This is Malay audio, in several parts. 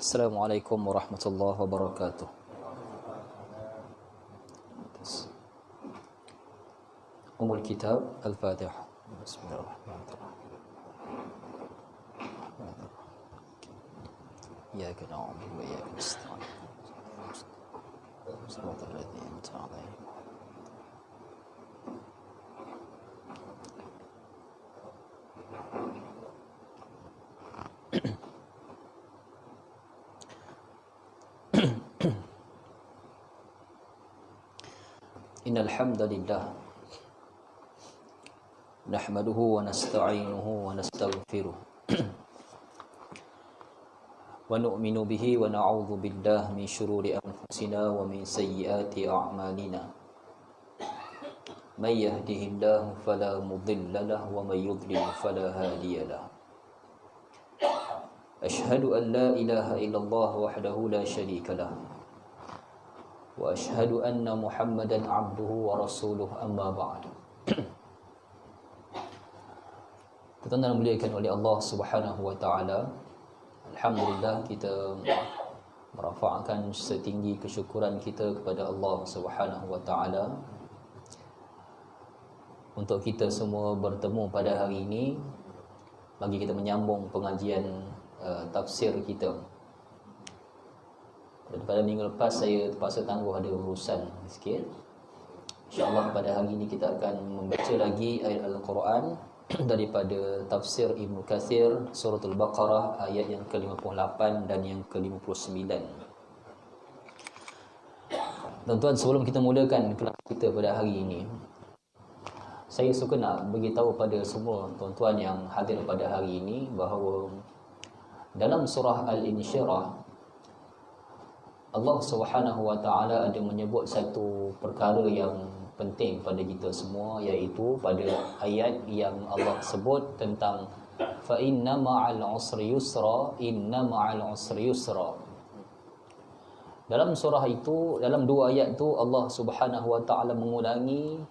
Assalamualaikum warahmatullahi wabarakatuh. Umul Kitab Al-Fatihah. Bismillahirrahmanirrahim. Iyyaka na'budu wa iyyaka nasta'in. Shiratal ladzina an'amta 'alaihim. Innal hamdalillah nahmaduhu wa nasta'inuhu wa nastaghfiruh wa nu'minu bihi wa na'udzu billahi min shururi anfusina wa min sayyiati a'malina. May yahdihillahu fala mudilla lahu wa may yudlil fala hadiya lahu. Ashhadu an la ilaha illallah wahdahu la syarika lahu wa ashhadu anna Muhammadan abduhu wa rasuluh, amma ba'd. Tuan-tuan dimuliakan oleh Allah Subhanahu wa taala, alhamdulillah kita merafakkan setinggi kesyukuran kita kepada Allah Subhanahu wa taala untuk kita semua bertemu pada hari ini bagi kita menyambung pengajian tafsir kita. Pada minggu lepas saya terpaksa tangguh ada urusan sikit. InsyaAllah pada hari ini kita akan membaca lagi ayat Al-Quran daripada tafsir Ibnu Katsir surah Al-Baqarah ayat yang ke-58 dan yang ke-59. Tuan-tuan, sebelum kita mulakan kelas kita pada hari ini, saya suka nak beritahu pada semua tuan-tuan yang hadir pada hari ini bahawa dalam surah Al-Insyirah Allah Subhanahu wa taala ada menyebut satu perkara yang penting pada kita semua, iaitu pada ayat yang Allah sebut tentang fa inna ma'al usri yusra, inna ma'al usri yusra. Dalam surah itu, dalam dua ayat itu Allah Subhanahu wa taala mengulangi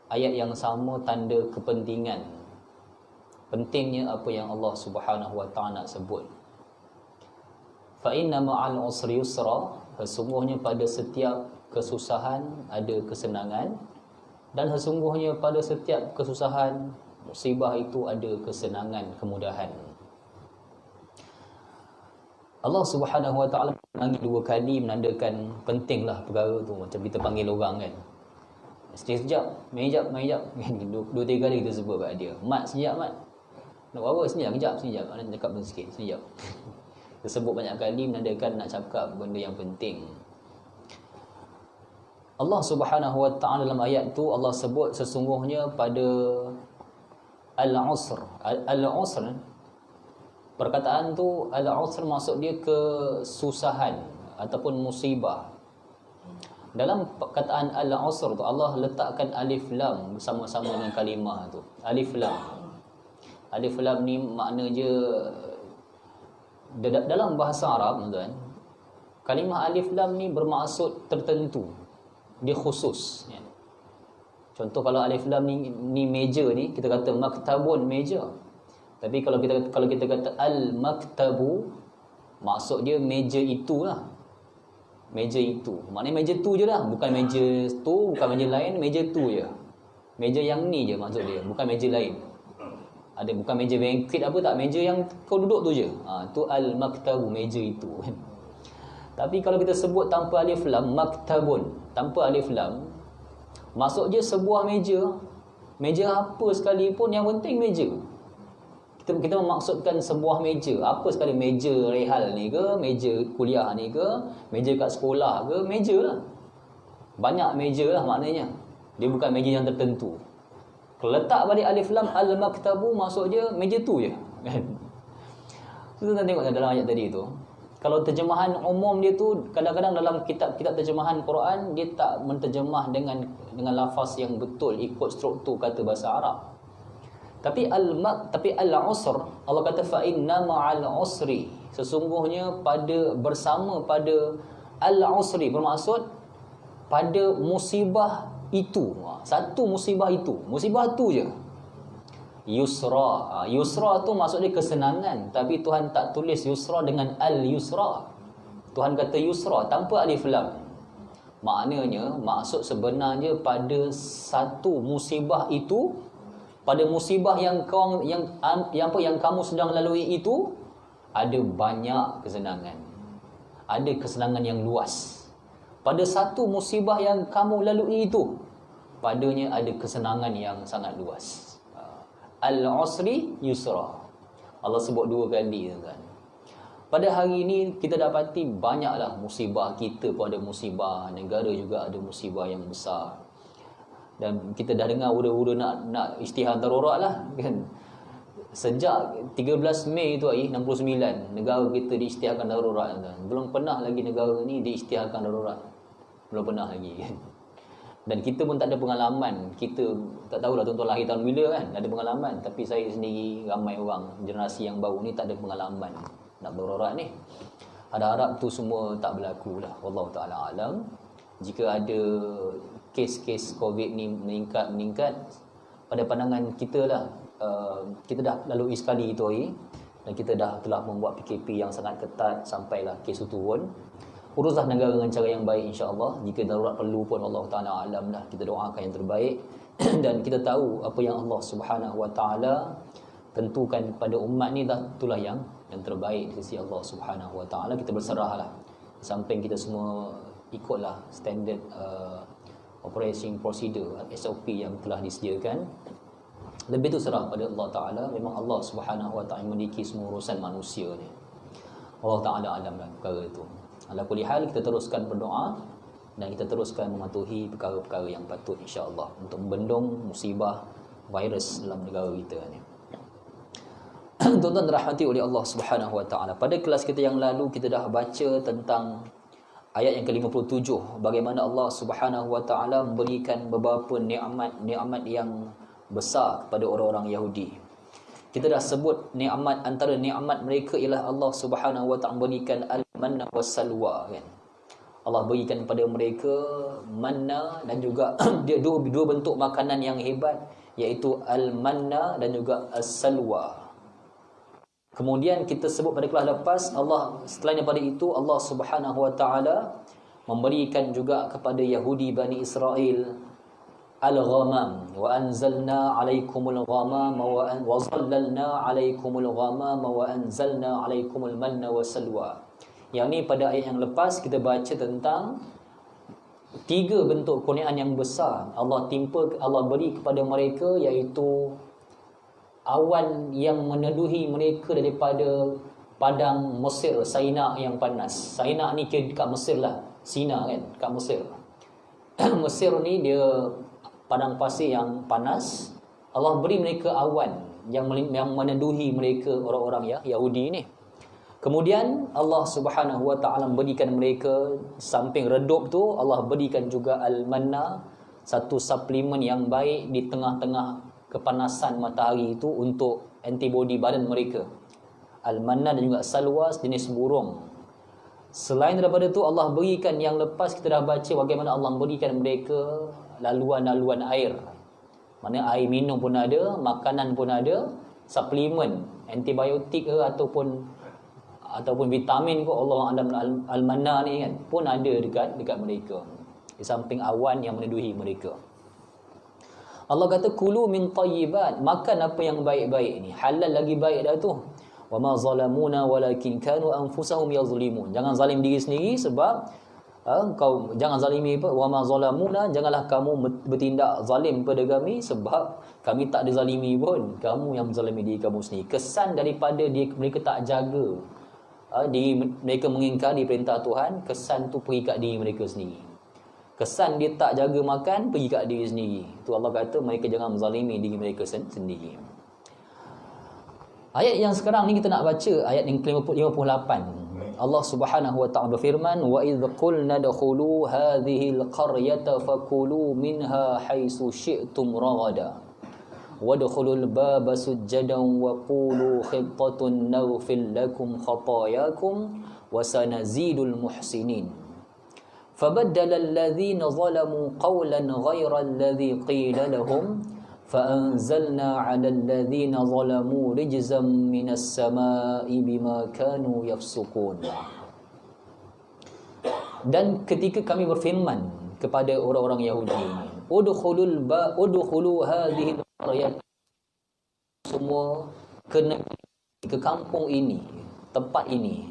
ayat yang sama, tanda kepentingan, pentingnya apa yang Allah Subhanahu wa taala nak sebut. Fa inna ma'al usri yusra, sesungguhnya pada setiap kesusahan ada kesenangan, dan sesungguhnya pada setiap kesusahan, musibah itu ada kesenangan, kemudahan. Allah Subhanahu wa taala menangi dua kali menandakan pentinglah perkara tu, macam kita panggil orang kan. Sekejap, main jap. Dua tiga kali kita sebut kat dia. Mat, sekejap mat. Nak buat apa? Sekejap. Nak cakap pun sikit, sekejap. Tersebut banyak kali menandakan nak cakap benda yang penting. Allah Subhanahu wa taala dalam ayat tu Allah sebut sesungguhnya pada al-usr. Al-usr, perkataan tu al-usr maksud dia kesusahan ataupun musibah. Dalam perkataan al-usr tu Allah letakkan alif lam bersama-sama dengan kalimah tu. Alif lam. Alif lam ni makna je dalam bahasa Arab, tuan-tuan, kalimah alif lam ni bermaksud tertentu, dia khusus ya. Contoh kalau alif lam ni meja ni, kita kata maktabun, meja. Tapi kalau kita kata al maktabu, maksud dia meja itulah. Meja itu. Maknanya meja tu je lah, bukan meja tu, bukan meja lain, meja tu je. Meja yang ni je maksud dia, bukan meja lain. Ada bukan meja banquet apa tak, meja yang kau duduk tu je. Tu al-maktabu, meja itu. Tapi kalau kita sebut tanpa alif lam, maktabun, tanpa alif lam, maksud dia sebuah meja. Meja apa sekalipun, yang penting meja. Kita memaksudkan sebuah meja. Apa sekali, meja rehal ni ke, meja kuliah ni ke, meja kat sekolah ke, meja lah. Banyak meja lah maknanya. Dia bukan meja yang tertentu. Kalau letak balik alif lam al-maktabu, maksud dia meja tu je. Kita tengok dalam ayat tadi tu. Kalau terjemahan umum dia tu, kadang-kadang dalam kitab-kitab terjemahan Quran, dia tak menterjemah dengan lafaz yang betul ikut struktur kata bahasa Arab. Tapi al-usr, Allah kata fa inna ma'al usri, sesungguhnya bersama pada al-usri, bermaksud pada musibah itu. Satu musibah itu, musibah tu je. yusra. Yusra tu maksud dia kesenangan, tapi Tuhan tak tulis yusra dengan al-yusra. Tuhan kata yusra tanpa alif lam. Maknanya maksud sebenarnya pada satu musibah itu, pada musibah yang kamu sedang lalui itu, ada banyak kesenangan. Ada kesenangan yang luas. Pada satu musibah yang kamu lalui itu, padanya ada kesenangan yang sangat luas. Al-usri yusra. Allah sebut 2 kali, kan. Pada hari ini kita dapati banyaklah musibah. Kita pun ada musibah, negara juga ada musibah yang besar. Dan kita dah dengar ura-ura nak isytihar darurat lah, kan. Sejak 13 Mei tu 69, negara kita diisytiharkan darurat, kan. Belum pernah lagi negara ni diisytiharkan darurat. Belum pernah lagi, kan. Dan kita pun tak ada pengalaman. Kita tak tahulah tuan-tuan lahir tahun bila, kan. Ada pengalaman. Tapi saya sendiri, ramai orang generasi yang baru ni tak ada pengalaman nak darurat ni. Harap-harap tu semua tak berlaku lah. Wallahu ta'ala alam. Jika ada kes-kes COVID ni meningkat, pada pandangan kita lah, kita dah lalui sekali itu hari, dan kita telah membuat PKP yang sangat ketat sampailah kes itu turun. Uruslah negara dengan cara yang baik, insya-Allah. Jika darurat perlu pun, Allah Ta'ala alam lah, kita doakan yang terbaik. Dan kita tahu apa yang Allah Subhanahu Wa Ta'ala tentukan pada umat ni, itulah yang terbaik di sisi Allah Subhanahu Wa Ta'ala. Kita berserahlah. Samping kita semua ikutlah standard operating procedure, SOP yang telah disediakan. Lebih tu serah pada Allah Ta'ala. Memang Allah Subhanahu Wa Ta'ala memiliki semua urusan manusia ni. Allah Ta'ala alam lah perkara itu. Ala kulli hal, kita teruskan berdoa dan kita teruskan mematuhi perkara-perkara yang patut, insya-Allah, untuk membendung musibah virus dalam negara kita ni. Tuan-tuan dirahmati oleh Allah Subhanahu Wa Ta'ala. Pada kelas kita yang lalu kita dah baca tentang ayat yang ke-57, bagaimana Allah Subhanahu Wa Ta'ala memberikan beberapa nikmat yang besar kepada orang-orang Yahudi. Kita dah sebut nikmat, antara nikmat mereka ialah Allah Subhanahu Wa Ta'ala berikan al-manna was-salwa, kan. Allah berikan kepada mereka manna dan juga dia dua bentuk makanan yang hebat, iaitu al-manna dan juga as-salwa. Kemudian kita sebut pada kelas lepas, Allah selain daripada itu, Allah Subhanahu Wa Ta'ala memberikan juga kepada Yahudi Bani Israel al-ghamam, wa anzalna 'alaikumul ghamama wa zallalna 'alaikumul ghamama wa anzalna 'alaikumul manna wassalwa. Yang ni pada ayat yang lepas kita baca tentang 3 bentuk kurniaan yang besar Allah beri kepada mereka, iaitu awan yang meneduhi mereka daripada padang Mesir, Saina yang panas. Saina ni dekat Mesir lah, Sina, kan, dekat Mesir. Mesir ni dia padang pasir yang panas. Allah beri mereka awan yang meneduhi mereka, orang-orang Yahudi ni. Kemudian Allah Subhanahu Wa Ta'ala berikan mereka, samping redup tu, Allah berikan juga al-manna, satu suplemen yang baik di tengah-tengah kepanasan matahari itu untuk antibody badan mereka. Al-manna dan juga salwa, jenis burung. Selain daripada itu, Allah berikan yang lepas kita dah baca bagaimana Allah berikan mereka laluan-laluan air. Mana air minum pun ada, makanan pun ada, suplemen, antibiotik ke ataupun vitamin ke, Allah alam, al-manna ni, kan, pun ada dekat mereka. Di samping awan yang meneduhi mereka. Allah kata kulu min tayyibat, makan apa yang baik-baik ni. Halal lagi baik dah tu. Wa ma zalamuna walakin kanu anfusahum yazlimun. Jangan zalim diri sendiri, sebab kau jangan zalimi apa, wa ma zalamuna, janganlah kamu bertindak zalim pada kami, sebab kami tak dizalimi pun, kamu yang menzalimi diri kamu sendiri. Kesan daripada mereka tak jaga mereka mengingkari perintah Tuhan, kesan tu pergi kat diri mereka sendiri. Kesan dia tak jaga makan, pergi kat diri sendiri. Tu Allah kata mereka jangan menzalimi diri mereka sendiri. Ayat yang sekarang ni kita nak baca ayat yang ke-58. Allah Subhanahu Wa Ta'ala berfirman, wa idh qulna dakhulu hadhihi al-qaryata fakulu minha haitsu syi'tum ragada wadkhulul baba sujjadan wa qulu khittatun naghfir lakum khatayakum wa sanazidul muhsinin. فبدل الذين ظلموا قولا غير الذي قيل لهم فأنزلنا على الذين ظلموا رجزا من السماء بما كانوا يفسقون. Dan ketika kami berfirman kepada orang-orang Yahudi, udkhulu hadhihi al-qaryah, semua ke kampung ini, tempat ini,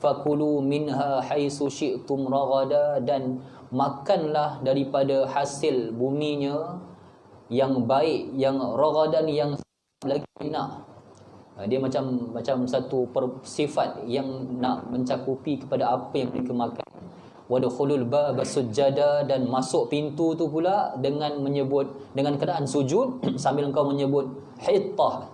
fakulu minha haitsu syi'tum ragada, dan makanlah daripada hasil buminya yang baik, yang ragadan, yang lagi nak. Dia macam satu sifat yang nak mencakupi kepada apa yang mereka makan. Wadkhulul baba sujada, dan masuk pintu tu pula dengan menyebut, dengan keadaan sujud sambil engkau menyebut hittah,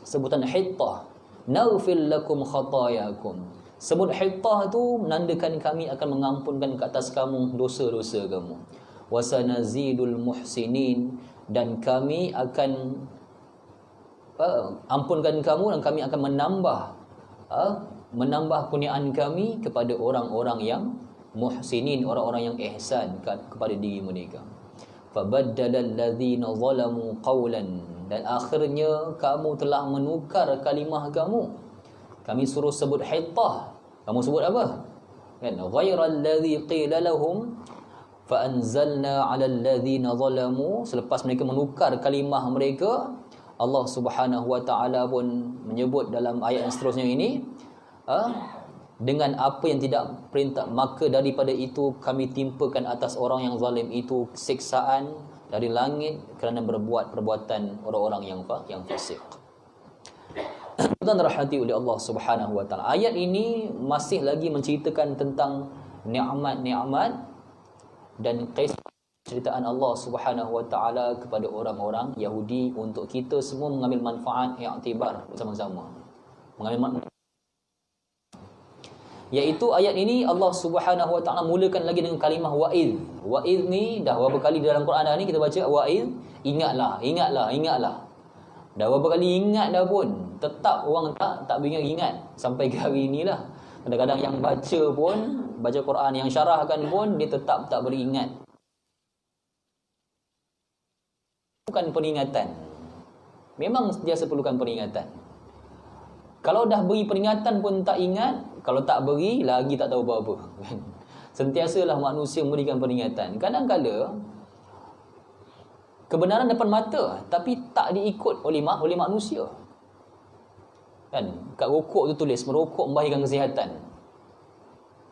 sebutan hittah, naghfir lakum khatayakum. Sebut hittah tu menandakan kami akan mengampunkan ke atas kamu dosa-dosa kamu. Wasanazidul muhsinin, dan kami akan ampunkan kamu, dan kami akan menambah kurniaan kami kepada orang-orang yang muhsinin, orang-orang yang ihsan kepada diri mereka. Fabaddalal ladzina zalamu qawlan, dan akhirnya kamu telah menukar kalimah kamu. Kami suruh sebut hittah, kamu sebut apa? Kan, ghairal ladzi qila lahum fa anzalna 'alal ladzina zalamu. Selepas mereka menukar kalimah mereka, Allah Subhanahu wa taala pun menyebut dalam ayat yang seterusnya ini, dengan apa yang tidak perintah, maka daripada itu kami timpakan atas orang yang zalim itu siksaan dari langit kerana berbuat perbuatan orang-orang yang fasik. Dan rahmati oleh Allah Subhanahu wa taala. Ayat ini masih lagi menceritakan tentang nikmat-nikmat dan kisah ceritaan Allah Subhanahu wa taala kepada orang-orang Yahudi untuk kita semua mengambil manfaat, i'tibar bersama-sama. Mengambil manfaat, iaitu ayat ini Allah Subhanahu wa taala mulakan lagi dengan kalimah wa'id. Wa'id ni dah berapa kali dalam Quran dah ni kita baca wa'id, ingatlah. Dah berapa kali ingat dah pun tetap orang tak ingat sampai ke hari inilah. Kadang-kadang yang baca Quran, yang syarahkan pun dia tetap tak beringat. Bukan peringatan. Memang sentiasa perlukan peringatan. Kalau dah beri peringatan pun tak ingat, kalau tak beri lagi tak tahu apa-apa. Sentiasalah manusia memberikan peringatan. Kadang-kadang kebenaran depan mata tapi tak diikut oleh manusia. Kan, kat rokok tu tulis merokok membahayakan kesihatan.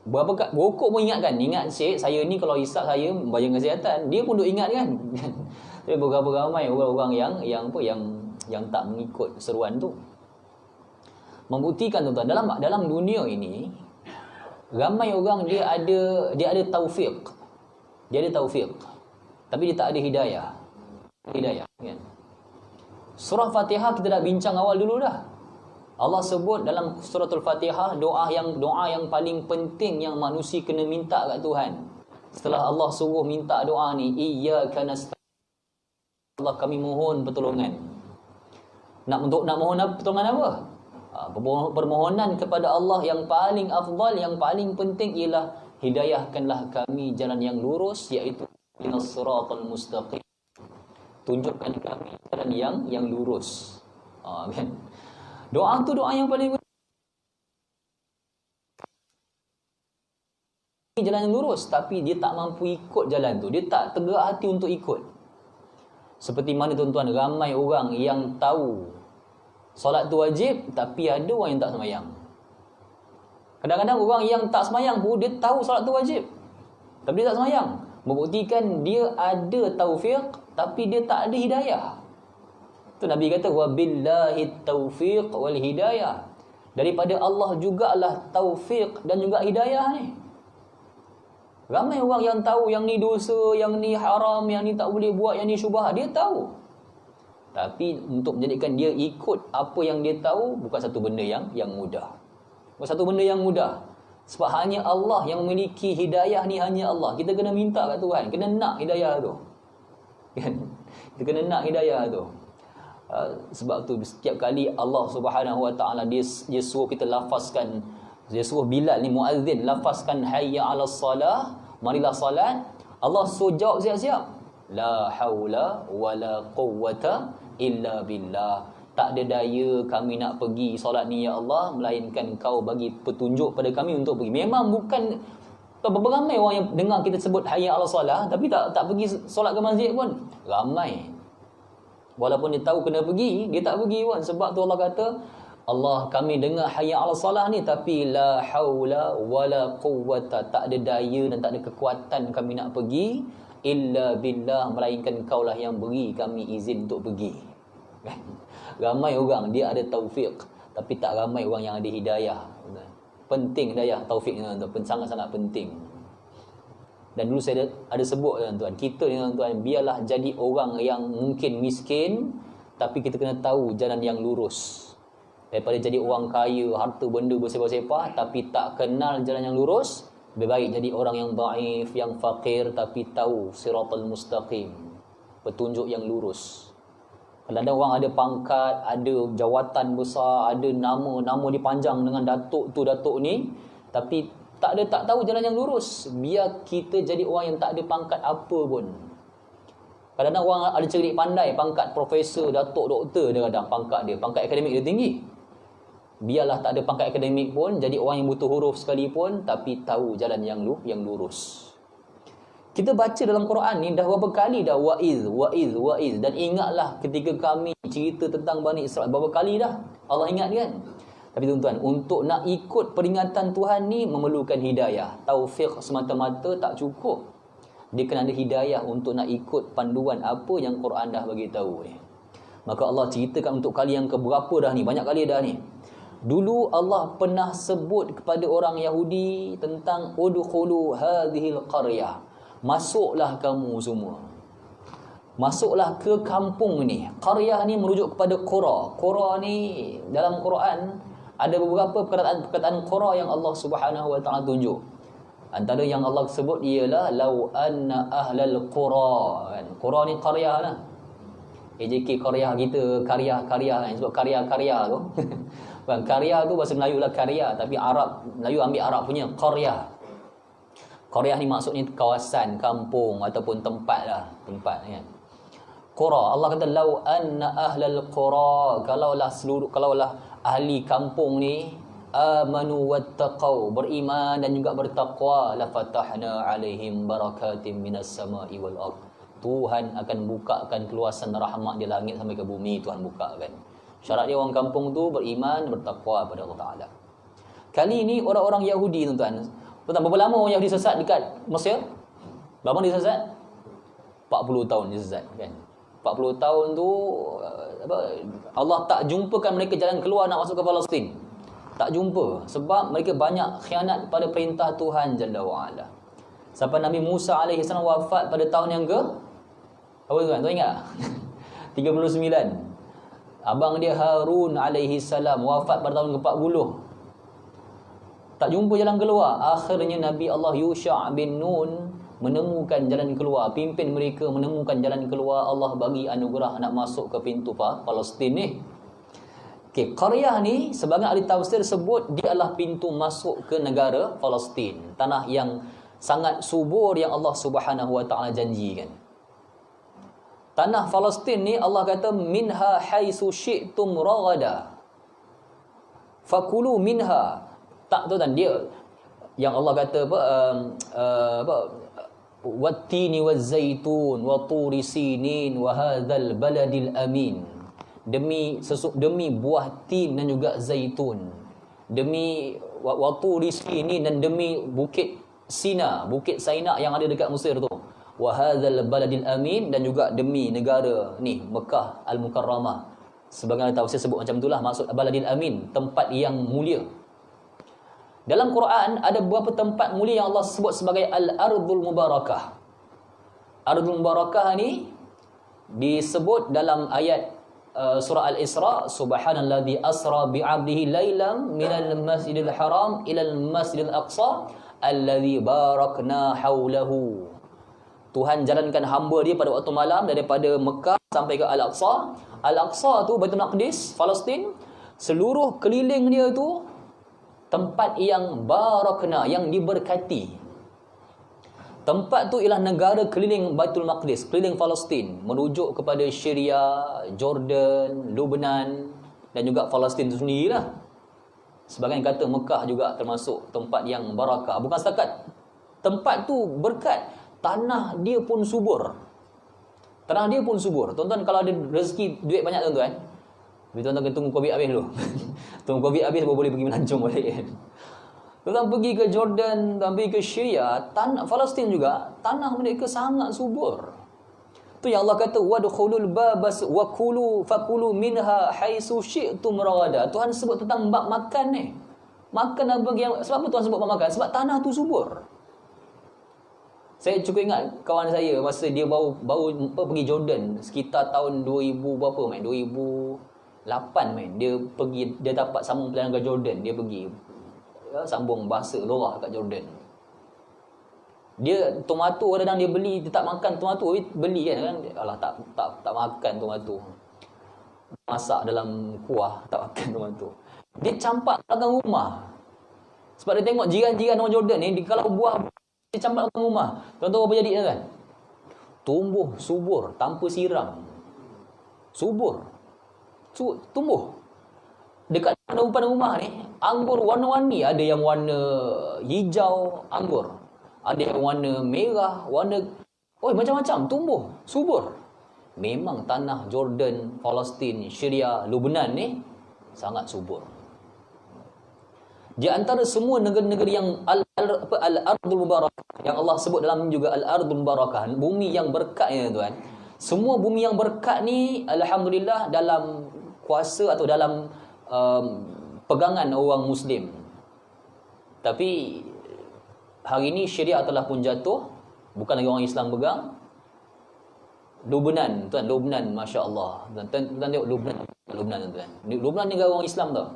Berapa rokok pun ingat Syekh, saya ni kalau isap saya membahayakan kesihatan. Dia pun duk ingat kan. Tapi berapa ramai orang-orang yang tak mengikut seruan tu. Membuktikan tuan-tuan, dalam dunia ini ramai orang dia ada taufik. Dia ada taufik. Tapi dia tak ada hidayah. Kan? Surah Fatihah kita dah bincang awal dulu dah. Allah sebut dalam surah Al-Fatihah doa yang paling penting yang manusia kena minta kat Tuhan. Setelah Allah suruh minta doa ni, iyyaka nasta'in, Allah kami mohon pertolongan. Nak mohon pertolongan apa? Permohonan kepada Allah yang paling afdal, yang paling penting ialah hidayahkanlah kami jalan yang lurus, iaitu as-siratal mustaqim. Tunjukkan kami jalan yang lurus. Kan? Doa tu doa yang paling jalan yang lurus, tapi dia tak mampu ikut jalan tu. Dia tak tegak hati untuk ikut. Seperti mana tuan-tuan, ramai orang yang tahu solat tu wajib, tapi ada orang yang tak semayang. Kadang-kadang orang yang tak semayang pun dia tahu solat tu wajib, tapi dia tak semayang. Membuktikan dia ada taufiq, tapi dia tak ada hidayah. Tu Nabi kata wabillahi taufiq wal hidayah. Daripada Allah jugalah taufiq dan juga hidayah ni. Ramai orang yang tahu yang ni dosa, yang ni haram, yang ni tak boleh buat, yang ni syubhat, dia tahu. Tapi untuk menjadikan dia ikut apa yang dia tahu bukan satu benda yang mudah. Bukan satu benda yang mudah. Sebab hanya Allah yang memiliki hidayah ni, hanya Allah. Kita kena minta kat Tuhan, kena nak hidayah tu. Kan? Kita kena nak hidayah tu. Sebab tu setiap kali Allah Subhanahu wa taala dia suruh kita lafazkan, dia suruh Bilal ni muazzin lafazkan hayya 'alas salah, marilah salat. Allah suruh jawab siap-siap. La haula wala quwwata illa billah. Tak ada daya kami nak pergi solat ni ya Allah, melainkan Kau bagi petunjuk pada kami untuk pergi. Memang bukan berapa ramai orang yang dengar kita sebut hayya 'alas solah tapi tak pergi solat ke masjid pun. Ramai. Walaupun dia tahu kena pergi, dia tak pergi pun. Sebab tu Allah kata, Allah, kami dengar hayya 'alas solah ni tapi la haula wala quwwata, tak ada daya dan tak ada kekuatan kami nak pergi illa billah, melainkan Kaulah yang beri kami izin untuk pergi. Ramai orang dia ada taufik tapi tak ramai orang yang ada hidayah. Penting hidayah, taufik ni tuan-tuan, sangat-sangat penting. Dan dulu saya ada sebut tuan-tuan, kita ni tuan-tuan biarlah jadi orang yang mungkin miskin tapi kita kena tahu jalan yang lurus. Daripada jadi orang kaya, harta benda bersepah-sepah tapi tak kenal jalan yang lurus, lebih baik jadi orang yang dhaif, yang fakir tapi tahu siratal mustaqim, petunjuk yang lurus. Kadang-kadang orang ada pangkat, ada jawatan besar, ada nama dipanjang dengan datuk tu, datuk ni, tapi tak tahu jalan yang lurus. Biar kita jadi orang yang tak ada pangkat apa pun. Kadang-kadang orang ada cerik pandai, pangkat profesor, datuk, doktor dia kadang pangkat dia, pangkat akademik dia tinggi. Biarlah tak ada pangkat akademik pun, jadi orang yang butuh huruf sekalipun tapi tahu jalan yang lurus. Kita baca dalam Quran ni dah berapa kali dah wa'iz. Dan ingatlah ketika kami cerita tentang Bani Israel, berapa kali dah Allah ingat kan. Tapi tuan-tuan, untuk nak ikut peringatan Tuhan ni memerlukan hidayah. Taufik semata-mata tak cukup. Dia kena ada hidayah untuk nak ikut panduan apa yang Quran dah bagi tahu ni. Maka Allah ceritakan untuk kali yang keberapa dah ni, banyak kali dah ni. Dulu Allah pernah sebut kepada orang Yahudi tentang udkhulu hadhil qaryah. Masuklah kamu semua. Masuklah ke kampung ni. Qaryah ni merujuk kepada qura. Qura ni dalam Quran ada beberapa perkataan qura yang Allah Subhanahu wa taala tunjuk. Antara yang Allah sebut ialah law anna ahlal qura. Qura ni qaryah lah. AJK qaryah kita, karya-karya kan, sebab karya-karya tu. Bukan karya tu bahasa Melayu lah karya, tapi Melayu ambil Arab punya qaryah. Qaryah ni maksudnya kawasan, kampung ataupun tempat lah, tempat kan. Qura, Allah kata lau anna ahlal qura, kalaulah ahli kampung ni amanu wattaqau, beriman dan juga bertakwa, la fatahna alaihim barakatim minas sama'i wal ard. Tuhan akan bukakan keluasan rahmat di langit sampai ke bumi, Tuhan bukakan. Syarat dia orang kampung tu beriman, bertakwa pada Allah Taala. Kali ini orang-orang Yahudi tuan-tuan, berapa lama orang Yahudi sesat dekat Mesir? Berapa dia sesat? 40 tahun dia sesat kan. 40 tahun tu Allah tak jumpakan mereka jalan keluar nak masuk ke Palestin. Tak jumpa sebab mereka banyak khianat pada perintah Tuhan Jalla wa Ala. Sampai Nabi Musa alaihi salam wafat pada tahun yang ke apa tuan? Tuan ingat? 39. Abang dia Harun alaihi salam wafat pada tahun ke-40. Tak jumpa jalan keluar. Akhirnya Nabi Allah Yusha' bin Nun menemukan jalan keluar. Pimpin mereka menemukan jalan keluar. Allah bagi anugerah nak masuk ke pintu Palestin ni. Okay, qaryah ni sebagian ahli tafsir sebut dia adalah pintu masuk ke negara Palestin. Tanah yang sangat subur yang Allah Subhanahu wa taala janjikan. Tanah Palestin ni Allah kata minha haitsu syi'tum ragada. Fakulu minha. Tak tahu kan dia yang Allah kata wattini wazzaitun wa turi sinin wa hadzal baladil amin. Demi buah tin dan juga zaitun. Demi wa turi sinin dan demi bukit Sina, bukit Saina yang ada dekat Mesir tu. Wa hadzal baladil amin, dan juga demi negara ni Mekah Al-Mukarramah. Sebagian tafsir sebut macam itulah maksud baladil amin, tempat yang mulia. Dalam Quran ada beberapa tempat mulia yang Allah sebut sebagai Al-Ardul Mubarakah. Ardul Mubarakah ni disebut dalam ayat surah Al-Isra, subhanalladzi asra bi'abdihi lailan minal masjidil haram ilal masjidil aqsa alladzi barakna haulahu. Tuhan jalankan hamba dia pada waktu malam daripada Mekah sampai ke Al-Aqsa. Al-Aqsa tu Baitul Maqdis, Palestin. Seluruh keliling dia tu tempat yang barakna, yang diberkati. Tempat tu ialah negara keliling Baitul Maqdis, keliling Palestin, merujuk kepada Syria, Jordan, Lebanon dan juga Palestin itu sendirilah. Sebagian kata Mekah juga termasuk tempat yang barakah. Bukan setakat tempat tu berkat, tanah dia pun subur. Tanah dia pun subur. Tuan-tuan kalau ada rezeki duit banyak tuan-tuan, tuan-tuan kena tunggu Covid habis dulu. Tunggu Covid habis baru boleh pergi melancong balik. Tuan pergi ke Jordan, tuan pergi ke Syria, tanah Palestin juga, tanah mereka sangat subur. Tu yang Allah kata wadkhulul babas wa kulu fakulu minha haitsu syi'tum ragada. Tuhan sebut tentang bab makan ni. Makan apa yang sebab apa Tuhan sebut bab makan? Sebab tanah tu subur. Saya cukup ingat kawan saya masa dia baru pergi Jordan sekitar tahun 2000 berapa main 2008 main. Dia dapat sambung perjalanan ke Jordan, dia pergi sambung bahasa lorah kat Jordan. Dia tomato kadang dia beli, dia tak makan tomato, beli kan. Alah tak makan tomato. Masak dalam kuah, tak makan tomato. Dia campak belakang rumah. Sebab dia tengok jiran-jiran orang Jordan ni, kalau buah dia campak belakang rumah. Tuan-tuan apa jadi kan? Tumbuh subur tanpa siram. Subur. Tumbuh. Dekat depan rumah ni, anggur warna-warni. Ada yang warna hijau, anggur. Ada yang warna merah, macam-macam. Tumbuh, subur. Memang tanah Jordan, Palestin, Syria, Lebanon ni sangat subur. Di antara semua negara-negara yang Al-Ardul Mubarakah, yang Allah sebut dalam juga Al-Ardul Mubarakah, bumi yang berkat ni tuan. Semua bumi yang berkat ni, alhamdulillah, dalam kuasa atau dalam pegangan orang Muslim. Tapi hari ini syariat telah pun jatuh, bukan lagi orang Islam pegang. Lebanon, tuan, Lebanon, masya-Allah. Tuan tengok Lebanon, tuan. Lebanon negara orang Islam tau.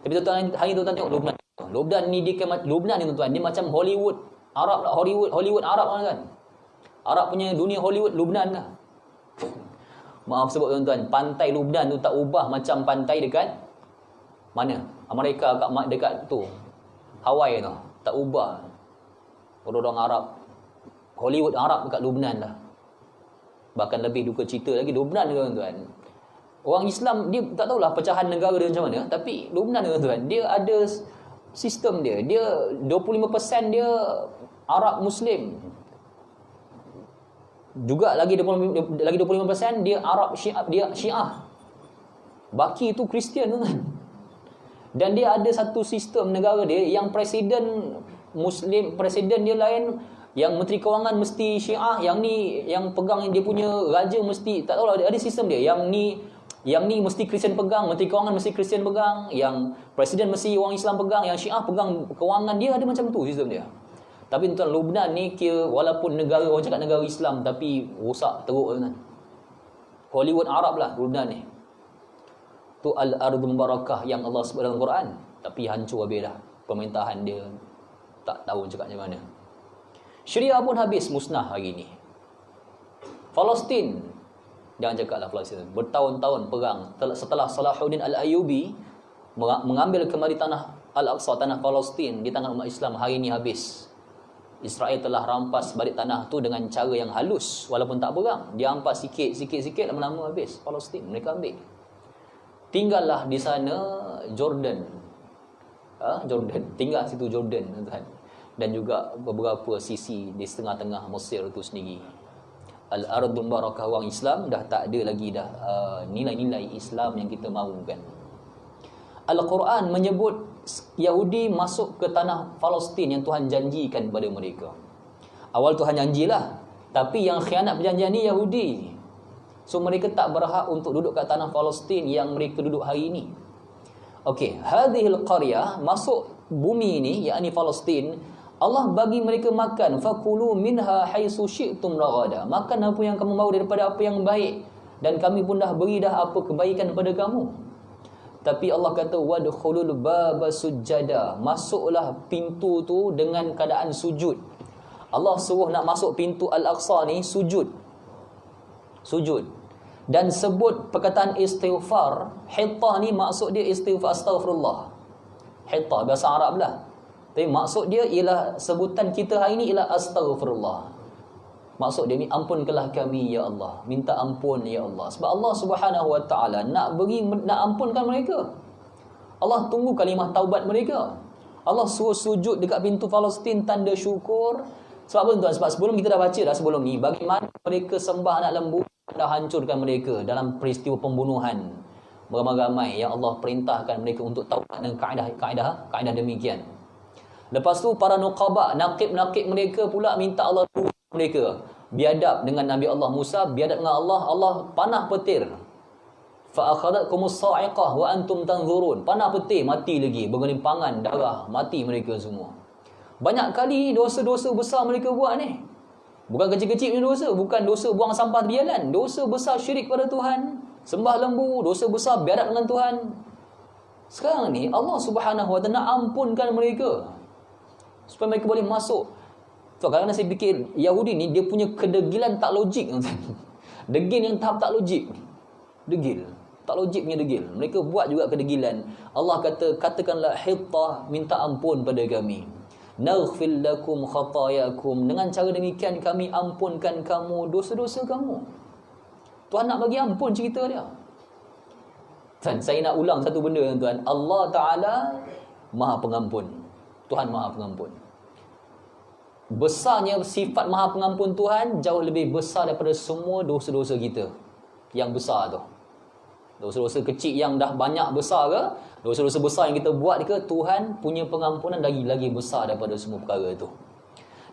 Tapi tuan hari tu tuan tengok Lebanon. Lebanon ni Lebanon ni tuan, dia macam Hollywood Arab lah, Hollywood Arab kan. Arab punya dunia Hollywood Lebanon lah. Maaf sebut tuan-tuan, pantai Lebanon tu tak ubah macam pantai dekat mana? Amerika dekat tu. Hawaii tu. Tak ubah. Orang-orang Arab, Hollywood Arab dekat Lebanon lah. Bahkan lebih duka cita lagi Lebanon ni tuan-tuan. Orang Islam dia tak tahulah pecahan negara dia macam mana, tapi Lebanon ni tuan-tuan, dia ada sistem dia. Dia 25% dia Arab Muslim. Juga lagi 25% dia Arab Syiah. Baki itu Kristian kan. Dan dia ada satu sistem negara dia yang presiden Muslim, presiden dia lain, yang menteri kewangan mesti Syiah, yang ni yang pegang dia punya raja mesti tak tahulah, ada sistem dia. Yang ni mesti Kristian pegang, menteri kewangan mesti Kristian pegang, yang presiden mesti orang Islam pegang, yang Syiah pegang kewangan, dia ada macam tu sistem dia. Tapi tuan, Lebanon ni kira walaupun negara, orang cakap negara Islam, tapi rosak teruk kan. Hollywood Arab lah Lebanon ni. Tu Al-Ardul Mubarakah yang Allah sebut dalam Quran, tapi hancur habis dah. Pemerintahan dia tak tahu cakap macam mana. Syria pun habis musnah hari ni. Palestin, jangan cakaplah Palestin, bertahun-tahun perang. Setelah Salahuddin Al-Ayyubi mengambil kembali tanah Al-Aqsa, tanah Palestin di tangan umat Islam, hari ni habis. Israel telah rampas balik tanah tu dengan cara yang halus, walaupun tak berang. Dia rampas sikit, lama-lama habis. Palestin mereka ambil. Tinggallah di sana Jordan. Jordan, tinggal situ Jordan tuan. Dan juga beberapa sisi di tengah-tengah Mesir itu sendiri. Al-Ardul Mubarakah orang Islam dah tak ada lagi dah nilai-nilai Islam yang kita mahukan. Al-Quran menyebut Yahudi masuk ke tanah Palestin yang Tuhan janjikan kepada mereka. Awal Tuhan janjilah, tapi yang khianat perjanjian ni Yahudi. So mereka tak berhak untuk duduk kat tanah Palestin yang mereka duduk hari ini. Okey, hadhil qaryah, masuk bumi ini, yakni Palestin, Allah bagi mereka makan, fakulu minha haitsu syi'tum ragada. Makan apa yang kamu mahu daripada apa yang baik, dan kami pun dah beri dah apa kebaikan kepada kamu. Tapi Allah kata wadkhulul baba sujada, masuklah pintu tu dengan keadaan sujud. Allah suruh nak masuk pintu Al-Aqsa ni sujud. Dan sebut perkataan istighfar. Hittah ni maksud dia istighfar, astaghfirullah. Hittah bahasa Arab lah. Tapi maksud dia ialah sebutan kita hari ini ialah astaghfirullah. Maksud dia ni, ampunkanlah kami ya Allah, minta ampun ya Allah. Sebab Allah Subhanahu Wa Taala nak ampunkan mereka. Allah tunggu kalimah taubat mereka. Allah suruh sujud dekat pintu Palestin tanda syukur. Sebab apa tuan? Sebab sebelum kita dah baca dah sebelum ni, bagaimana mereka sembah anak lembu, dah hancurkan mereka dalam peristiwa pembunuhan beramai-ramai yang Allah perintahkan mereka untuk taubat dengan kaedah demikian. Lepas tu para nuqaba, nakib-nakib mereka pula minta Allah tunggu mereka. Biadab dengan Nabi Allah Musa, biadab dengan Allah, Allah panah petir. Fa akhadhatkumus sa'iqah wa antum tanzurun. Panah petir, mati lagi, bergelimpangan darah, mati mereka semua. Banyak kali dosa-dosa besar mereka buat ni. Bukan kecil-kecil punya dosa, bukan dosa buang sampah di jalan, dosa besar syirik pada Tuhan, sembah lembu, dosa besar biadab dengan Tuhan. Sekarang ni Allah Subhanahu Wa Taala nak ampunkan mereka supaya mereka boleh masuk. So, kadang-kadang saya fikir Yahudi ni dia punya kedegilan tak logik. Degil yang tahap tak logik. Degil. Tak logik punya degil. Mereka buat juga kedegilan. Allah katakanlah hittah, minta ampun pada kami. Naghfir lakum khatayakum. Dengan cara demikian kami ampunkan kamu dosa-dosa kamu. Tuhan nak bagi ampun cerita dia. Tuan, saya nak ulang satu benda tuan. Allah Ta'ala Maha Pengampun. Tuhan Maha Pengampun. Besarnya sifat Maha Pengampun Tuhan jauh lebih besar daripada semua dosa-dosa kita yang besar tu. Dosa-dosa kecil yang dah banyak besar ke, dosa-dosa besar yang kita buat ke, Tuhan punya pengampunan lagi besar daripada semua perkara itu.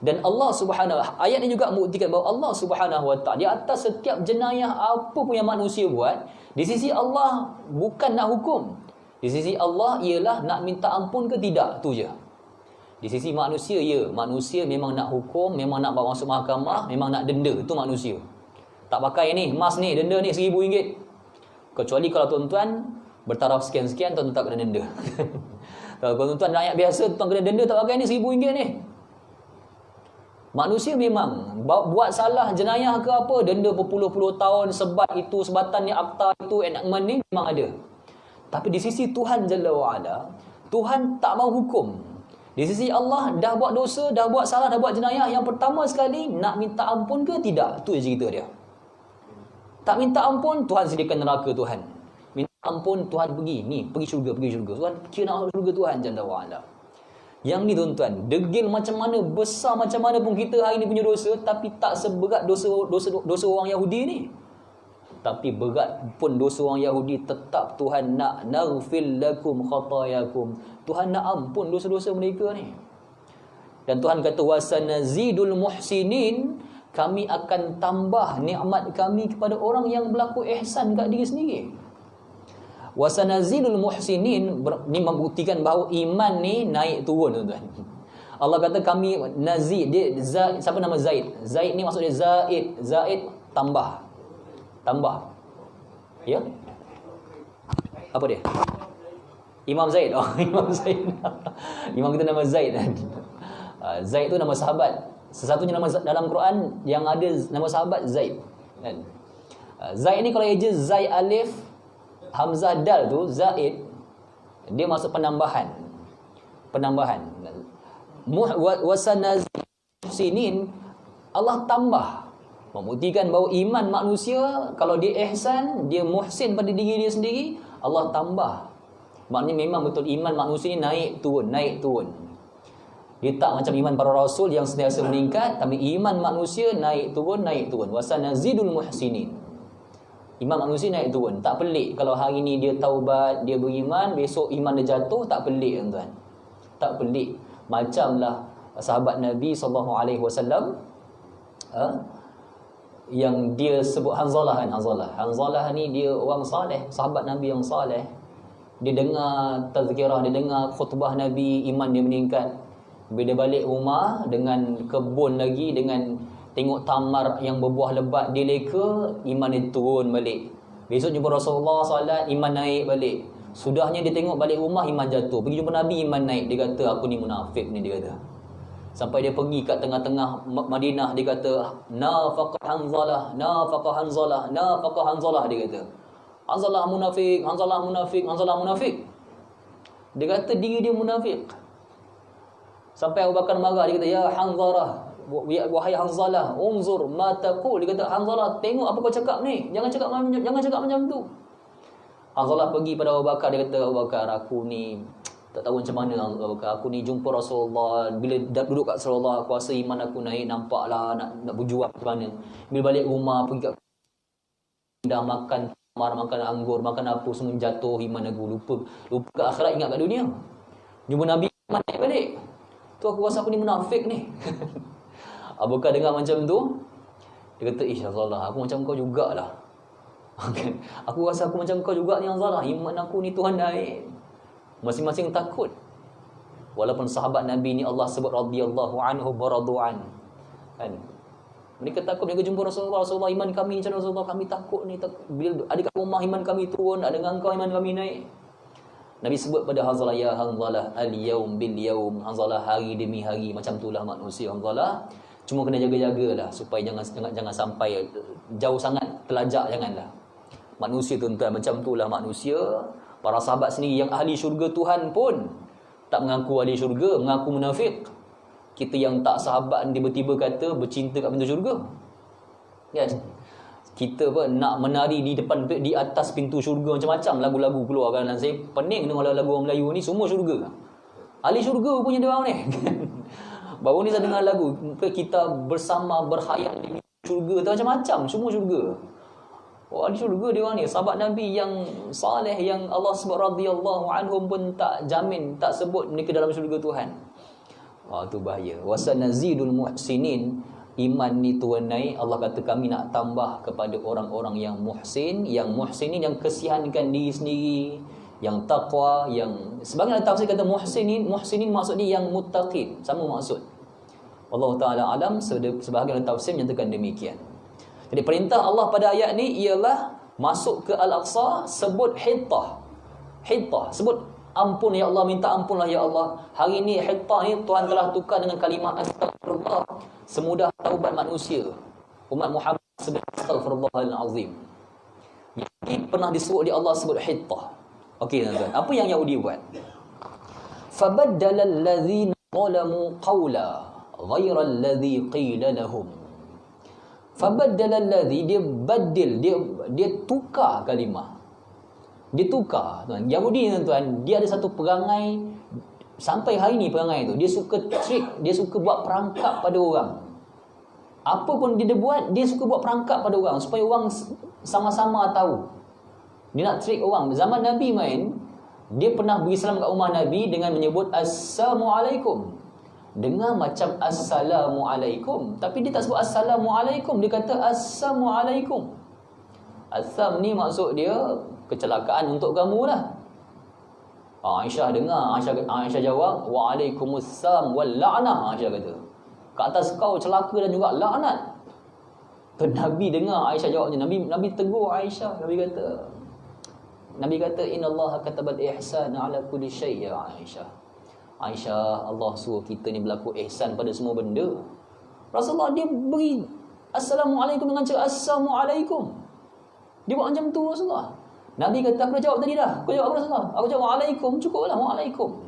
Dan Allah Subhanahu, ayat ini juga membuktikan bahawa Allah Subhanahu Wa Taala di atas setiap jenayah apa pun yang manusia buat, di sisi Allah bukan nak hukum. Di sisi Allah ialah nak minta ampun ke tidak, tu je. Di sisi manusia, ya, manusia memang nak hukum, memang nak bawa masuk mahkamah, memang nak denda, itu manusia. Tak pakai ni, emas ni, denda ni RM1,000. Kecuali kalau tuan-tuan bertaraf sekian-sekian, tuan-tuan tak kena denda. Kalau tuan-tuan rakyat biasa, tuan kena denda, tak pakai ni RM1,000 ni. Manusia memang buat salah, jenayah ke apa, denda berpuluh-puluh tahun, sebat itu, sebatan ni, akta itu, enactment ni, memang ada. Tapi di sisi Tuhan Jalla wa'ala, Tuhan tak mau hukum. Di sisi Allah, dah buat dosa, dah buat salah, dah buat jenayah, yang pertama sekali, nak minta ampun ke tidak? Itu je cerita dia. Tak minta ampun, Tuhan sediakan neraka Tuhan. Minta ampun, Tuhan pergi syurga. Tuhan kira nak masuk syurga Tuhan Jalla wa'ala. Yang ni tuan-tuan, degil macam mana, besar macam mana pun kita hari ni punya dosa, tapi tak seberat dosa orang Yahudi ni. Tapi berat pun dosa orang Yahudi, tetap Tuhan nak naghfir lakum khatayakum. Tuhan nak ampun dosa-dosa mereka ni. Dan Tuhan kata wasanazidul muhsinin, kami akan tambah nikmat kami kepada orang yang berlaku ihsan kat diri sendiri. Wasanazidul muhsinin ni membuktikan bahawa iman ni naik turun tuan-tuan. Allah kata kami nazid, dia siapa nama Zaid? Zaid ni maksud dia Zaid tambah. Ya? Apa dia? Imam Zaid. Oh, Imam Zaid. Imam kita nama Zaid. Zaid tu nama sahabat. Sesatunya nama dalam Quran yang ada nama sahabat Zaid. Kan? Zaid ni kalau eja Zaid alif hamzah dal tu Zaid, dia masuk penambahan. Wasanazinin, Allah tambah. Membuktikan bahawa iman manusia, kalau dia ihsan, dia muhsin pada diri dia sendiri, Allah tambah. Maknanya memang betul iman manusia ni naik turun. Dia tak macam iman para rasul yang sentiasa meningkat, tapi iman manusia naik turun. Wasanazidul muhsinin. Iman manusia naik turun. Tak pelik kalau hari ni dia taubat, dia beriman, besok iman dia jatuh, tak pelik tuan-tuan. Tak pelik. Macamlah sahabat Nabi SAW, yang dia sebut Hanzalah kan. Hanzalah ni dia orang saleh, sahabat Nabi yang saleh. Dia dengar tazkirah, dia dengar khutbah Nabi, iman dia meningkat. Bila balik rumah dengan kebun lagi, dengan tengok tamar yang berbuah lebat, dia leka, iman dia turun balik. Besok jumpa Rasulullah salat, iman naik balik. Sudahnya dia tengok balik rumah, iman jatuh. Pergi jumpa Nabi, iman naik. Dia kata aku ni munafik ni, dia kata. Sampai dia pergi kat tengah-tengah Madinah, dia kata nafaqah Hanzalah, dia kata Hanzalah munafik. Dia kata diri dia munafik. Sampai Abu Bakar marah, dia kata, ya Hanzalah, wahai Hanzalah, unzur ma taqul. Dia kata, Hanzalah, tengok apa kau cakap ni, jangan cakap macam tu. Hanzalah pergi pada Abu Bakar, dia kata, Abu Bakar, aku ni tak tahu macam mana. Abu Bakar, aku ni jumpa Rasulullah, bila duduk kat Rasulullah, aku rasa iman aku naik, nampaklah nak berjuang macam mana. Bila balik rumah, pergi kat dah makan makan anggur, makan apa, semua jatuh iman aku, lupa ke akhirat, ingat kat dunia. Jumpa Nabi, iman naik balik. Tu aku rasa aku ni munafik ni. Abu Bakar dengar macam tu, dia kata, Rasulullah, aku macam kau jugalah. Aku rasa aku macam kau juga ni, Rasulullah, iman aku ni Tuhan naik. Masing-masing takut. Walaupun sahabat Nabi ni Allah sebut radhiyallahu anhu baradu'an, kan? Mereka takut, mereka jumpa Rasulullah, Rasulullah, iman kami macam Rasulullah, kami takut ni, bila ada kat rumah iman kami turun, ada dengan kau iman kami naik. Nabi sebut pada Hanzalah, ya Hanzalah, al-yaum bil yaum. Hanzalah, hari demi hari, macam itulah manusia Hanzalah. Cuma kena jaga-jagalah supaya jangan sampai jauh sangat terlajak, janganlah. Manusia tuan-tuan, macam itulah manusia. Para sahabat sendiri yang ahli syurga Tuhan pun tak mengaku ahli syurga, mengaku munafik. Kita yang tak sahabat tiba-tiba kata bercinta kat pintu syurga. Kan? Kita pun nak menari di depan, di atas pintu syurga, macam-macam lagu-lagu keluar kan. Saya pening dengar lagu orang Melayu ni, semua syurga. Ahli syurga punya dia orang ni. Baru ni saya dengar lagu, kita bersama berkhayal di syurga tu, macam-macam, semua syurga. Oh, ahli syurga dia orang ni. Sahabat Nabi yang saleh, yang Allah sebut radhiyallahu anhum pun tak jamin, tak sebut mereka dalam syurga Tuhan. Wah, tu bahaya. Wasanazidul muhsinin. Iman ni turun naik, Allah kata kami nak tambah kepada orang-orang yang muhsin. Yang muhsinin, yang kesihankan diri sendiri, yang taqwa, yang sebagian tafsir kata muhsinin maksudnya yang muttaqin, sama maksud. Allah Ta'ala alam, sebahagian tafsir menyatakan demikian. Jadi perintah Allah pada ayat ni ialah masuk ke Al-Aqsa, sebut hittah, sebut ampun ya Allah, minta ampunlah ya Allah. Hari ni hittah ni Tuhan telah tukar dengan kalimah astagfirullah. Semudah taubat manusia, umat Muhammad sebut astagfirullahal azim. Ini pernah disuruh oleh Allah sebut hittah. Okey tuan-tuan, apa yang Yahudi buat? Fabaddala allazina zalamu qawla ghayra allazi qila lahum. Fabaddala allazi, dia badil, dia tukar kalimah. Dia tukar, tuan. Yahudi tuan, dia ada satu perangai sampai hari ni, perangai tu dia suka trick, dia suka buat perangkap pada orang. Apa pun dia buat, dia suka buat perangkap pada orang supaya orang sama-sama tahu. Dia nak trick orang. Zaman Nabi main, dia pernah beri salam kat rumah Nabi dengan menyebut Assalamualaikum, dengar macam Assalamualaikum, tapi dia tak sebut Assalamualaikum, dia kata Assalamualaikum. Assam ni maksud dia kecelakaan untuk kamu lah. Aisyah dengar, Aisyah jawab, Waalaikumsalam wal la'nah. Aisyah kata, ke atas kau celaka dan juga laknat. Nabi dengar Aisyah jawabnya, Nabi tegur Aisyah. Nabi kata innallaha katabal ihsana ala kulli syai' ya Aisyah. Aisyah, Allah suruh kita ni berlaku ihsan pada semua benda. Rasulullah dia beri Assalamualaikum dengan cara Assalamualaikum. Dia buat macam tu Rasulullah. Nabi kata, aku dah jawab tadi dah. Kau jawab apa Rasulullah? Aku jawab Waalaikum, cukuplah Waalaikum.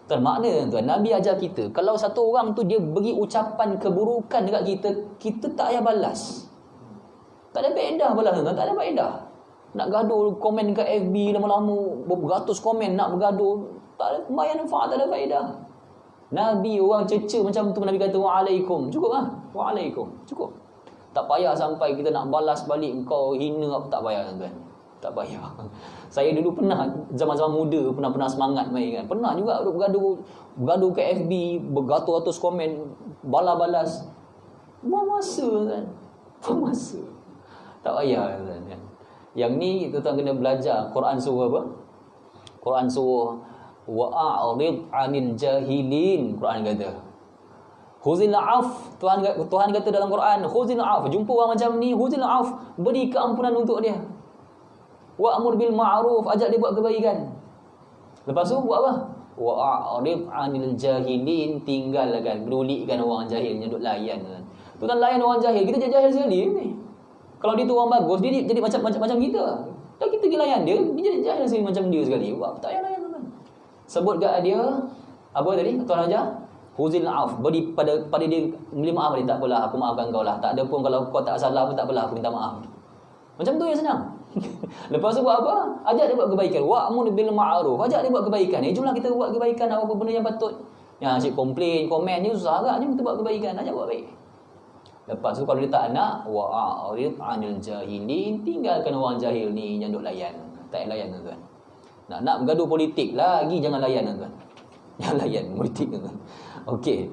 Tuan, makna tuan, Nabi ajar kita, kalau satu orang tu dia beri ucapan keburukan dekat kita, kita tak payah balas. Tak ada faedah balas tuan, tak ada faedah. Nak gaduh komen kat FB lama-lama, beratus komen nak bergaduh, tak ada manfaat, tak ada faedah. Nabi orang cerca macam tu, Nabi kata Waalaikum, cukup lah. Waalaikum, cukup. Tak payah sampai kita nak balas balik, kau hina apa, tak payah tuan. Tak payah. Saya dulu pernah zaman-zaman muda pernah semangat main kan. Pernah juga bergaduh ke FB, beratus-ratus komen, balas. Buang masa kan. Buang masa. Tak payah kan. Yang ni tuan kena belajar. Quran suruh apa? Quran suruh wa'arid 'anil jahilin. Quran kata Huzil af. Tuhan kata dalam Quran, Huzil af. Jumpa orang macam ni, Huzil af, beri keampunan untuk dia. Wa'mur bil ma'ruf, ajak dia buat kebaikan. Lepas tu buat apa? Wa'rid 'anil jahilin, tinggalkan, pedulikan orang jahil, duk layan kan. Tu kan layan orang jahil, kita jadi jahil sekali ni. Kalau dia tu orang bagus, dia jadi macam kita. Dan kita pergi layan dia jadi jahil sekali macam dia sekali. Buat tak payah layan tuan. Sebut kat dia apa tadi? Tuan ajar Huzil af, beri pada dia, beri maaf dia, tak apalah, aku maafkan kau lah. Tak ada pun, kalau kau tak salah pun tak apalah, aku minta maaf. Macam tu yang senang. Lepas tu buat apa? Ajak dia buat kebaikan. Wa'mur bil ma'ruf. Ajak dia buat kebaikan. Jomlah kita buat kebaikan, apa benda yang patut. Ya, asyik komplain, komen je susah agak. Jom kita buat kebaikan, ajak buat baik. Lepas tu kalau dia tak nak, wa'arid 'anil jahilin, tinggalkan orang jahil ni yang duk layan. Tak layan tuan. Nak bergaduh politik lagi, jangan layan tuan. Jangan layan politik tuan. Okey.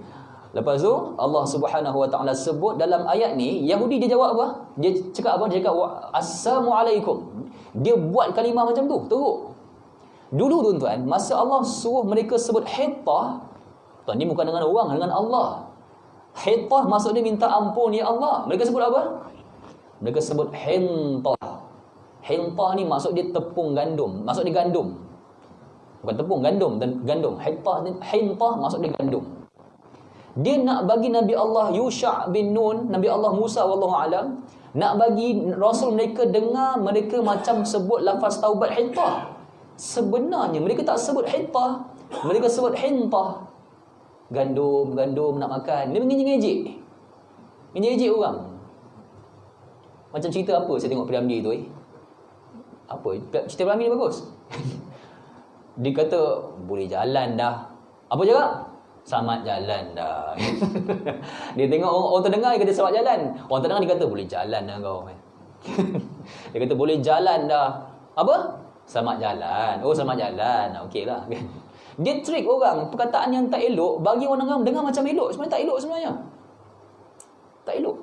Lepas tu Allah Subhanahu Wa Taala sebut dalam ayat ni, Yahudi dia jawab apa? Dia cakap apa? Dia cakap assalamualaikum. Dia buat kalimah macam tu, teruk. Dulu tuan-tuan, masa Allah suruh mereka sebut hittah, tuan ni bukan dengan orang, dengan Allah. Hittah maksud dia minta ampun ya Allah. Mereka sebut apa? Mereka sebut hintah. Hintah ni maksud dia tepung gandum. Maksud dia gandum. Bukan tepung, gandum dan gandum. Hintah maksud dia gandum. Dia nak bagi Nabi Allah Yusha' bin Nun, Nabi Allah Musa wallahu alam, nak bagi Rasul mereka dengar mereka macam sebut lafaz taubat hintah. Sebenarnya mereka tak sebut hintah, mereka sebut hintah. Gandum nak makan. Dia mengejek-ngejek. Ngejek orang. Macam cerita apa saya tengok Piramli tu Apa? Cerita Piramli ni bagus. Dia kata boleh jalan dah. Apa cakap? Selamat jalan dah. Dia tengok orang terdengar, dia kata selamat jalan. Orang terdengar dia kata boleh jalan dah kau. Dia kata boleh jalan dah. Apa? Selamat jalan. Oh selamat jalan. Okey lah. Dia trick orang. Perkataan yang tak elok bagi orang dengar macam elok. Sebenarnya tak elok sebenarnya. Tak elok.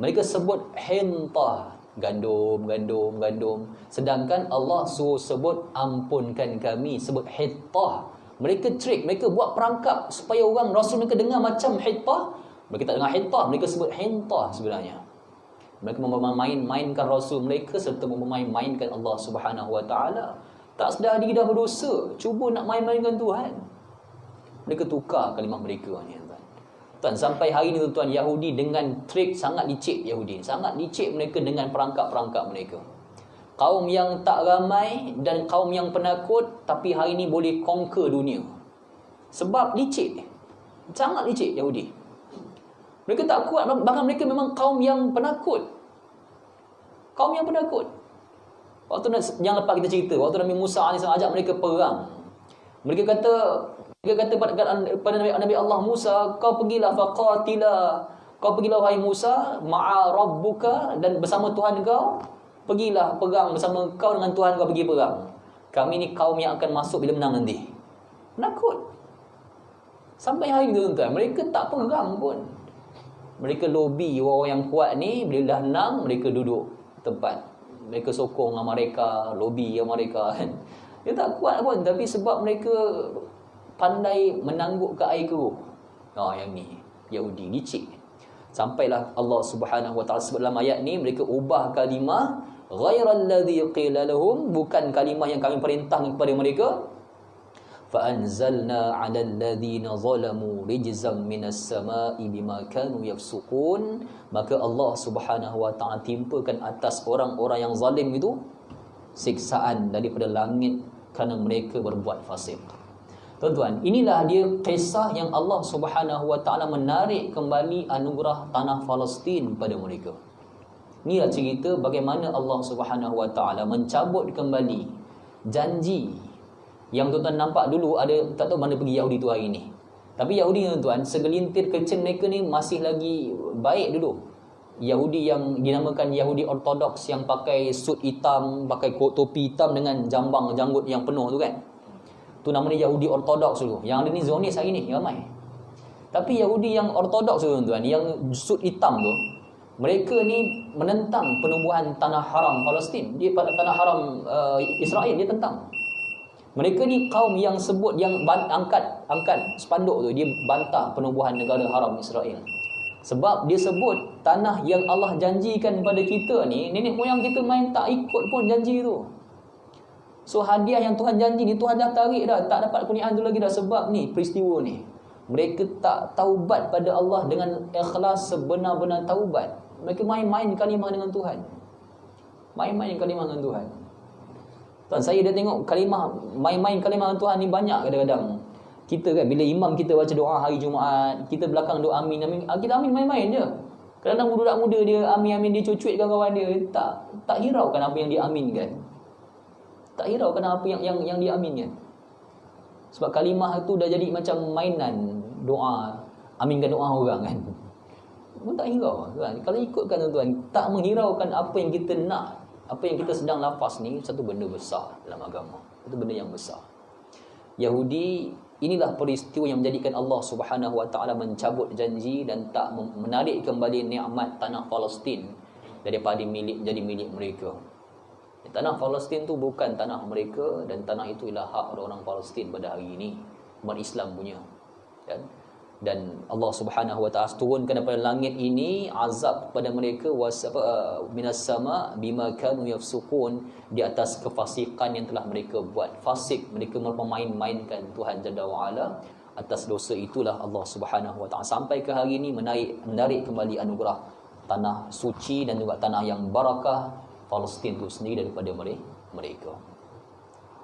Mereka sebut hintah. Gandum. Sedangkan Allah suruh sebut ampunkan kami. Sebut hittah. Mereka trick, mereka buat perangkap supaya orang Rasul mereka dengar macam hittah. Mereka tak dengar hittah, mereka sebut hintah sebenarnya. Mereka memain-mainkan Rasul mereka serta memain-mainkan Allah Subhanahu Wa Taala. Tak sedar diri dah berdosa, cuba nak main-mainkan Tuhan. Mereka tukar kalimah mereka ni tuan. Sampai hari ni tuan, Yahudi dengan trik sangat licik. Yahudi sangat licik mereka dengan perangkap-perangkap mereka. Kaum yang tak ramai dan kaum yang penakut, tapi hari ini boleh conquer dunia. Sebab licik. Sangat licik Yahudi. Mereka tak kuat. Bahkan mereka memang kaum yang penakut. Kaum yang penakut. Waktu yang lepas kita cerita, waktu Nabi Musa AS ajak mereka perang. Mereka kata pada Nabi Allah Musa, kau pergilah faqatila. Kau pergilah wahai Musa ma'a rabbuka, dan bersama Tuhan kau. Pergilah perang bersama kau dengan Tuhan kau, pergi perang. Kami ni kaum yang akan masuk bila menang nanti. Penakut. Sampai hari itu tuan-tuan, mereka tak perang pun. Mereka lobby orang yang kuat ni, bila dah menang, mereka duduk tempat. Mereka sokong mereka, lobby mereka kan. Dia tak kuat pun, tapi sebab mereka pandai menangguk ke air keruh. Yang ni, Yahudi, licik. Sampailah Allah Subhanahu Wa Taala sebut dalam ayat ni, mereka ubah kalimah ghairal ladzi qila lahum, bukan kalimah yang kami perintahkan kepada mereka. Fa anzalna 'alal ladzina zalamu rijzam minas sama'i bima kanu yafsukun. Maka Allah Subhanahu Wa Taala timpakan atas orang-orang yang zalim itu siksaan daripada langit kerana mereka berbuat fasik. Tuan-tuan, inilah dia kisah yang Allah Subhanahu Wa Taala menarik kembali anugerah tanah Palestin pada mereka. Inilah cerita bagaimana Allah Subhanahu Wa Taala mencabut kembali janji yang tuan-tuan nampak dulu ada, tak tahu mana pergi Yahudi tu hari ni. Tapi Yahudi tuan-tuan, segelintir kecil mereka ni masih lagi baik dulu. Yahudi yang dinamakan Yahudi Ortodoks yang pakai suit hitam, pakai topi hitam dengan jambang janggut yang penuh tu kan. Tu namanya Yahudi Ortodoks dulu. Yang ada ni Zionis hari ni ramai. Tapi Yahudi yang Ortodoks tu tuan-tuan, yang suit hitam tu, mereka ni menentang penubuhan tanah haram Palestin. Dia tanah haram Israel dia tentang. Mereka ni kaum yang sebut, yang angkat spanduk tu, dia bantah penubuhan negara haram Israel. Sebab dia sebut tanah yang Allah janjikan pada kita ni, nenek moyang kita main tak ikut pun janji tu. So hadiah yang Tuhan janji ni Tuhan dah tarik dah, tak dapat kurniaan tu lagi dah, sebab ni peristiwa ni. Mereka tak taubat pada Allah dengan ikhlas sebenar-benar taubat. Mereka main-main kalimah dengan Tuhan. Main-main kalimah dengan Tuhan. Tuan, saya dah tengok kalimah, main-main kalimah dengan Tuhan ni banyak kadang-kadang. Kita kan bila imam kita baca doa hari Jumaat, kita belakang doa amin amin, kita amin main-main je. Kadang-kadang budak muda dia amin-amin, dia cuit-cuitkan kawan dia, tak hiraukan apa yang dia aminkan. Tak hiraukan apa yang dia aminkan. Sebab kalimah itu dah jadi macam mainan doa, aminkan doa orang kan. Pun tak hirau kan. Kalau ikutkan tuan-tuan, tak menghiraukan apa yang kita nak, apa yang kita sedang lafaz ni, satu benda besar dalam agama. Satu benda yang besar. Yahudi, inilah peristiwa yang menjadikan Allah Subhanahu Wa Taala mencabut janji dan tak menarik kembali nikmat tanah Palestin daripada menjadi milik mereka. Tanah Palestin tu bukan tanah mereka, dan tanah itu ialah hak orang Palestin pada hari ini, umat Islam punya. Dan Allah Subhanahu Wa Taala turunkan daripada langit ini azab kepada mereka minas sama bima kanu yafsukun, di atas kefasikan yang telah mereka buat. Fasik, mereka memain-mainkan Tuhan Jalla wa Ala. Atas dosa itulah Allah Subhanahu Wa Taala sampai ke hari ini menarik kembali anugerah tanah suci dan juga tanah yang barakah Palestin itu sendiri daripada mereka.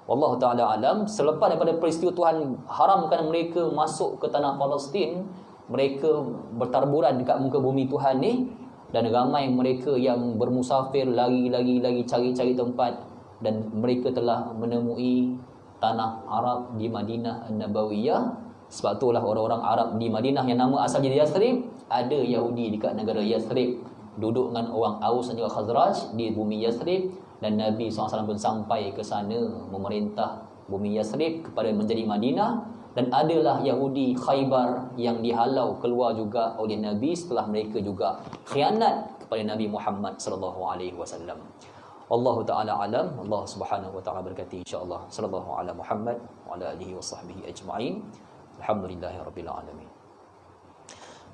Wallahu ta'ala alam. Selepas daripada peristiwa Tuhan haramkan mereka masuk ke tanah Palestin, mereka bertarburan dekat muka bumi Tuhan ni, dan ramai mereka yang bermusafir, lagi cari-cari tempat, dan mereka telah menemui tanah Arab di Madinah An-Nabawiyah. Sebab itulah orang-orang Arab di Madinah yang nama asalnya Yathrib, ada Yahudi dekat negara Yathrib, duduk dengan orang Aus dan juga Khazraj di bumi Yathrib. Dan Nabi SAW pun sampai ke sana memerintah bumi Yathrib kepada menjadi Madinah. Dan adalah Yahudi Khaybar yang dihalau keluar juga oleh Nabi setelah mereka juga khianat kepada Nabi Muhammad SAW. Wallahu ta'ala alam. Allah Subhanahu Wa Ta'ala berkati insya-Allah. Sallallahu ala Muhammad wa ala alihi wa sahbihi ajma'in. Alhamdulillahirabbil alamin.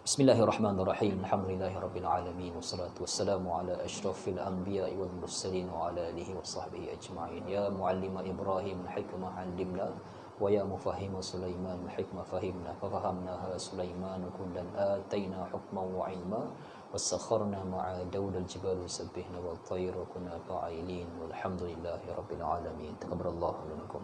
Bismillahirrahmanirrahim. Alhamdulillahirabbil alamin, wassalatu wassalamu ala asyrafil anbiya'i wal mursalin wa ala alihi wa sahbihi ajma'in. Ya muallima Ibrahim al-hikmah 'allimna, wa ya mufahhima Sulaiman al-hikmah fahimna, fa fahamnaha Sulaiman kullan atayna hukman wa 'ilma, wasakharna ma'a Daud al-jibal yusabbihna wal tayru kunna fa'ilin. Walhamdulillahirabbil alamin. Taqabbalallahu minkum.